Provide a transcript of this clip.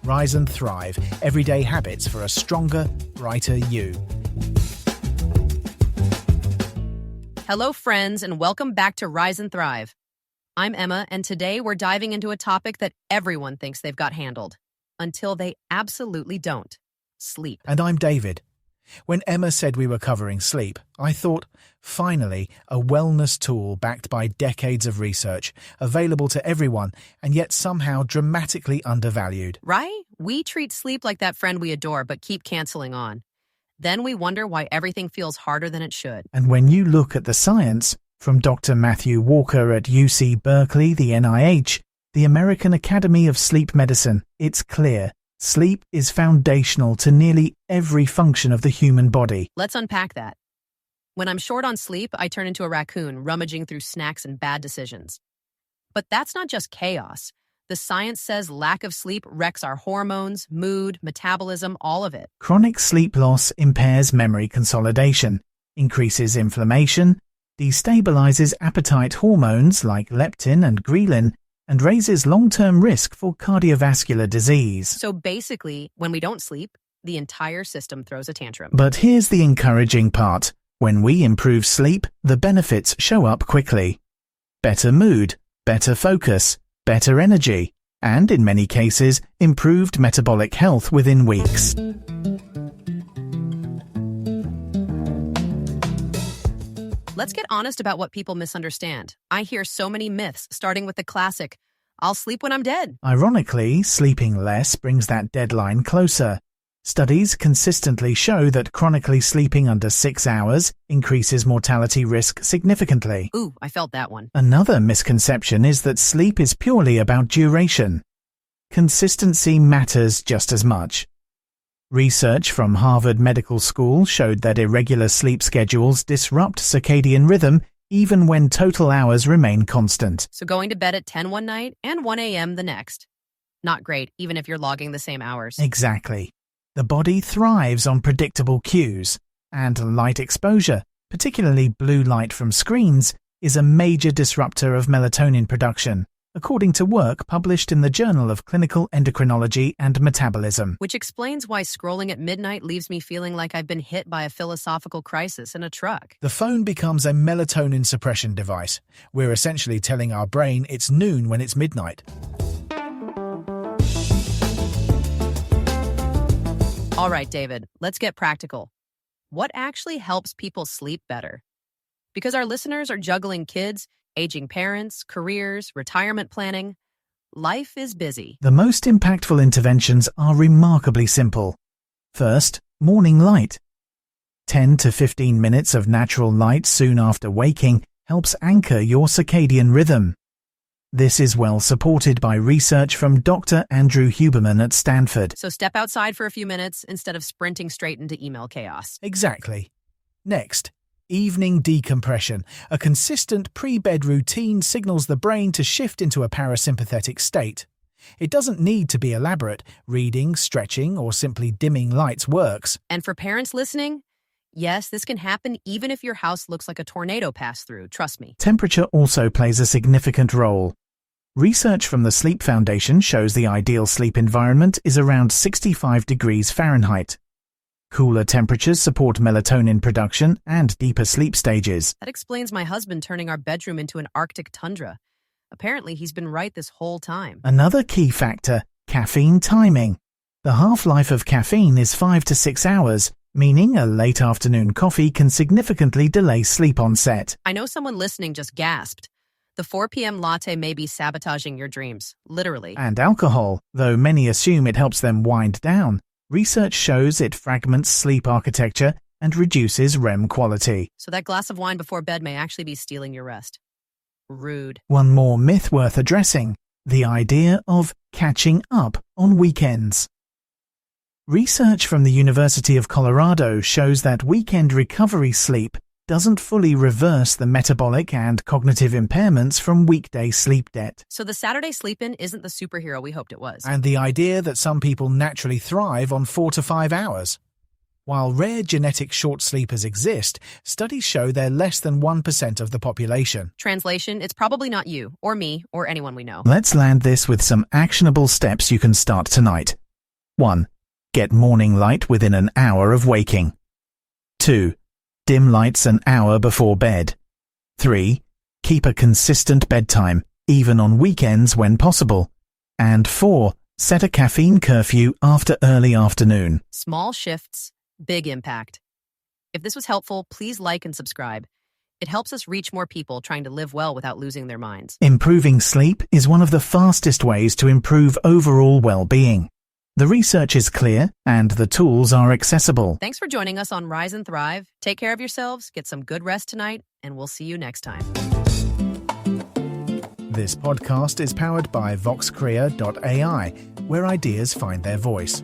Rise and thrive. Everyday habits for a stronger, brighter you. Hello, friends, and welcome back to Rise and Thrive. I'm Emma, and today we're diving into a topic that everyone thinks they've got handled, until they absolutely don't. Sleep. And I'm David. When Emma said we were covering sleep, I thought, finally, a wellness tool backed by decades of research, available to everyone, and yet somehow dramatically undervalued. Right? We treat sleep like that friend we adore but keep canceling on. Then we wonder why everything feels harder than it should. And when you look at the science, from Dr. Matthew Walker at UC Berkeley, the NIH, the American Academy of Sleep Medicine, it's clear. Sleep is foundational to nearly every function of the human body. Let's unpack that. When I'm short on sleep, I turn into a raccoon rummaging through snacks and bad decisions. But that's not just chaos. The science says lack of sleep wrecks our hormones, mood, metabolism, all of it. Chronic sleep loss impairs memory consolidation, increases inflammation, destabilizes appetite hormones like leptin and ghrelin, and raises long-term risk for cardiovascular disease. So basically, when we don't sleep, the entire system throws a tantrum. But here's the encouraging part. When we improve sleep, the benefits show up quickly. Better mood, better focus, better energy, and in many cases, improved metabolic health within weeks. Let's get honest about what people misunderstand. I hear so many myths, starting with the classic, I'll sleep when I'm dead. Ironically, sleeping less brings that deadline closer. Studies consistently show that chronically sleeping under 6 hours increases mortality risk significantly. Ooh, I felt that one. Another misconception is that sleep is purely about duration. Consistency matters just as much. Research from Harvard Medical School showed that irregular sleep schedules disrupt circadian rhythm even when total hours remain constant. So going to bed at 10 one night and 1 a.m. the next. Not great, even if you're logging the same hours. Exactly. The body thrives on predictable cues, and light exposure, particularly blue light from screens, is a major disruptor of melatonin production, according to work published in the Journal of Clinical Endocrinology and Metabolism. Which explains why scrolling at midnight leaves me feeling like I've been hit by a philosophical crisis in a truck. The phone becomes a melatonin suppression device. We're essentially telling our brain it's noon when it's midnight. All right, David, let's get practical. What actually helps people sleep better? Because our listeners are juggling kids, aging parents, careers, retirement planning. Life is busy. The most impactful interventions are remarkably simple. First, morning light. 10 to 15 minutes of natural light soon after waking helps anchor your circadian rhythm. This is well supported by research from Dr. Andrew Huberman at Stanford. So step outside for a few minutes instead of sprinting straight into email chaos. Exactly. Next, evening decompression. A consistent pre-bed routine signals the brain to shift into a parasympathetic state. It doesn't need to be elaborate. Reading, stretching, or simply dimming lights works. And for parents listening, yes, this can happen even if your house looks like a tornado passed through, trust me. Temperature also plays a significant role. Research from the Sleep Foundation shows the ideal sleep environment is around 65 degrees Fahrenheit. Cooler temperatures support melatonin production and deeper sleep stages. That explains my husband turning our bedroom into an Arctic tundra. Apparently, he's been right this whole time. Another key factor, caffeine timing. The half-life of caffeine is 5 to 6 hours, meaning a late afternoon coffee can significantly delay sleep onset. I know someone listening just gasped. The 4 p.m. latte may be sabotaging your dreams, literally. And alcohol, though many assume it helps them wind down, research shows it fragments sleep architecture and reduces REM quality. So that glass of wine before bed may actually be stealing your rest. Rude. One more myth worth addressing, the idea of catching up on weekends. Research from the University of Colorado shows that weekend recovery sleep doesn't fully reverse the metabolic and cognitive impairments from weekday sleep debt. So the Saturday sleep-in isn't the superhero we hoped it was. And the idea that some people naturally thrive on 4 to 5 hours. While rare genetic short sleepers exist, studies show they're less than 1% of the population. Translation, it's probably not you, or me, or anyone we know. Let's land this with some actionable steps you can start tonight. 1. Get morning light within an hour of waking. 2. Dim lights an hour before bed. 3. Keep a consistent bedtime, even on weekends when possible. And 4. Set a caffeine curfew after early afternoon. Small shifts, big impact. If this was helpful, please like and subscribe. It helps us reach more people trying to live well without losing their minds. Improving sleep is one of the fastest ways to improve overall well-being. The research is clear and the tools are accessible. Thanks for joining us on Rise and Thrive. Take care of yourselves, get some good rest tonight, and we'll see you next time. This podcast is powered by voxcrea.ai, where ideas find their voice.